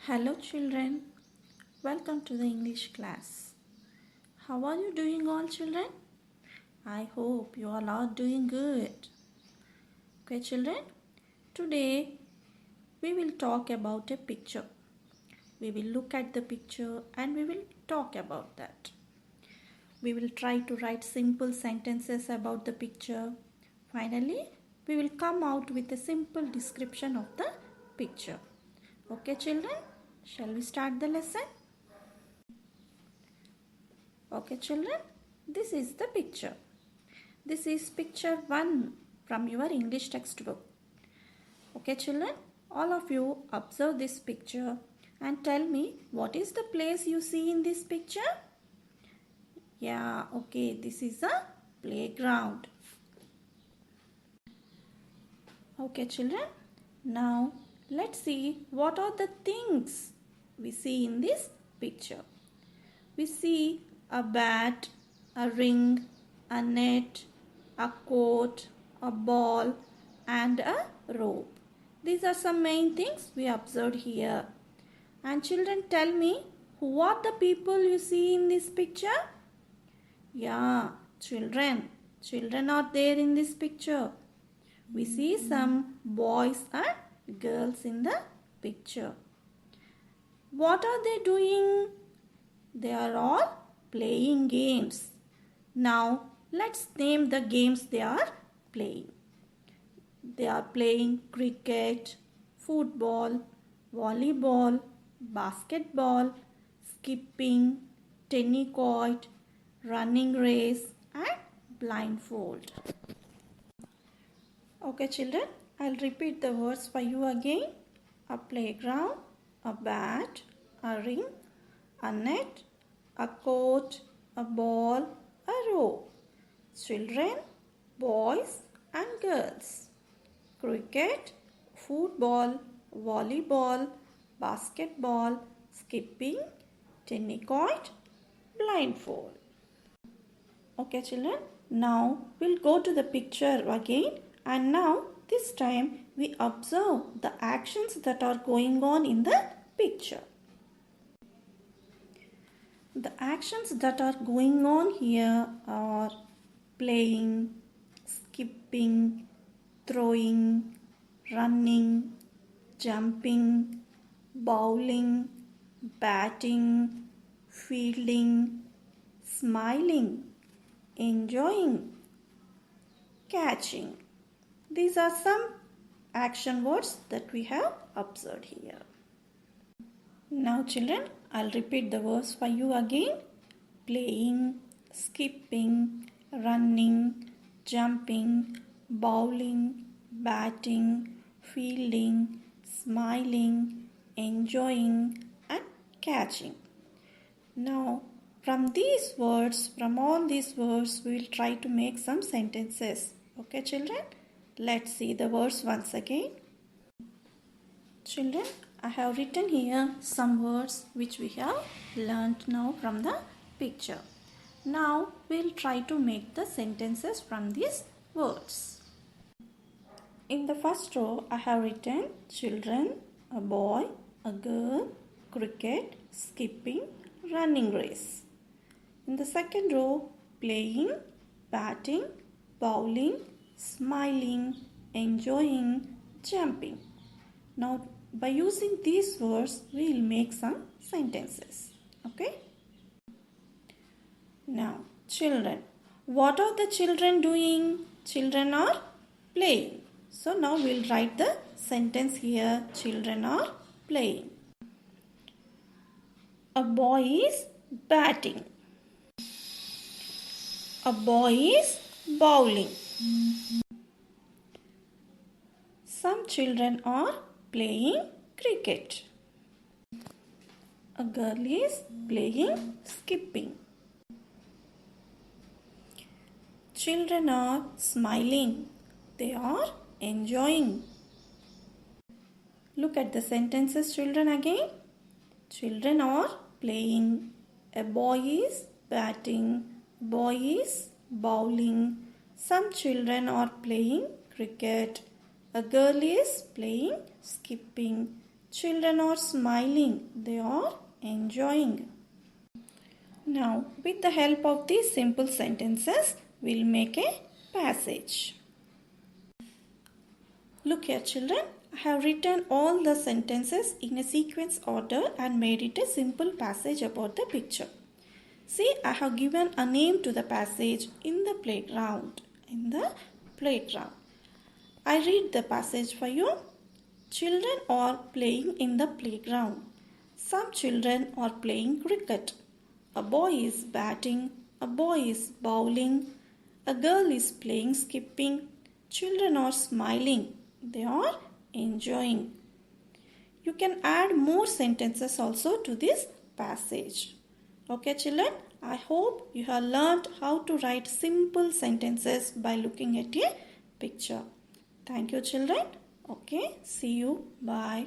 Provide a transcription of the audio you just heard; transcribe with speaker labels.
Speaker 1: Hello children, welcome to the English class. How are you doing all children? I hope you all are doing good. Okay children, today we will talk about a picture. We will look at the picture and we will talk about that. We will try to write simple sentences about the picture. Finally, we will come out with a simple description of the picture. Okay children, shall we start the lesson? Okay children, this is the picture. This is picture 1 from your English textbook. Okay children, all of you observe this picture and tell me what is the place you see in this picture? Yeah, okay, this is a playground. Okay children, now let's see what are the things we see in this picture. We see a bat, a ring, a net, a coat, a ball and a rope. These are some main things we observed here. And children, tell me, who are the people you see in this picture? Yeah, children. Children are there in this picture. We see some boys and girls in the picture. What are they doing? They are all playing games. Now, let's name the games they are playing. They are playing cricket, football, volleyball, basketball, skipping, tennis-court, running race and blindfold. Okay children, I'll repeat the words for you again. A playground, a bat, a ring, a net, a coat, a ball, a rope. Children, boys and girls. Cricket, football, volleyball, basketball, skipping, tennis-court, blindfold. Okay children, now we'll go to the picture again, and now this time we observe the actions that are going on in the picture. The actions that are going on here are playing, skipping, throwing, running, jumping, bowling, batting, fielding, smiling, enjoying, catching. These are some action words that we have observed here. Now children, I'll repeat the words for you again. Playing, skipping, running, jumping, bowling, batting, fielding, smiling, enjoying and catching. Now from all these words, we will try to make some sentences. Okay children? Let's see the words once again. Children, I have written here some words which we have learnt now from the picture. Now we'll try to make the sentences from these words. In the first row, I have written children, a boy, a girl, cricket, skipping, running race. In the second row, playing, batting, bowling, smiling, enjoying, jumping. Now, by using these words, we will make some sentences. Okay? Now, children. What are the children doing? Children are playing. So, now we will write the sentence here. Children are playing. A boy is batting. A boy is bowling. Some children are playing cricket. A girl is playing skipping. Children are smiling. They are enjoying. Look at the sentences, children, again. Children are playing. A boy is batting. Boy is bowling. Some children are playing cricket. A girl is playing skipping. Children are smiling. They are enjoying. Now, with the help of these simple sentences, we'll make a passage. Look here, children. I have written all the sentences in a sequence order and made it a simple passage about the picture. See, I have given a name to the passage in the playground. I read the passage for you. Children are playing in the playground. Some children are playing cricket. A boy is batting. A boy is bowling. A girl is playing skipping. Children are smiling. They are enjoying. You can add more sentences also to this passage. Okay, children, I hope you have learned how to write simple sentences by looking at a picture. Thank you, children. Okay, see you. Bye.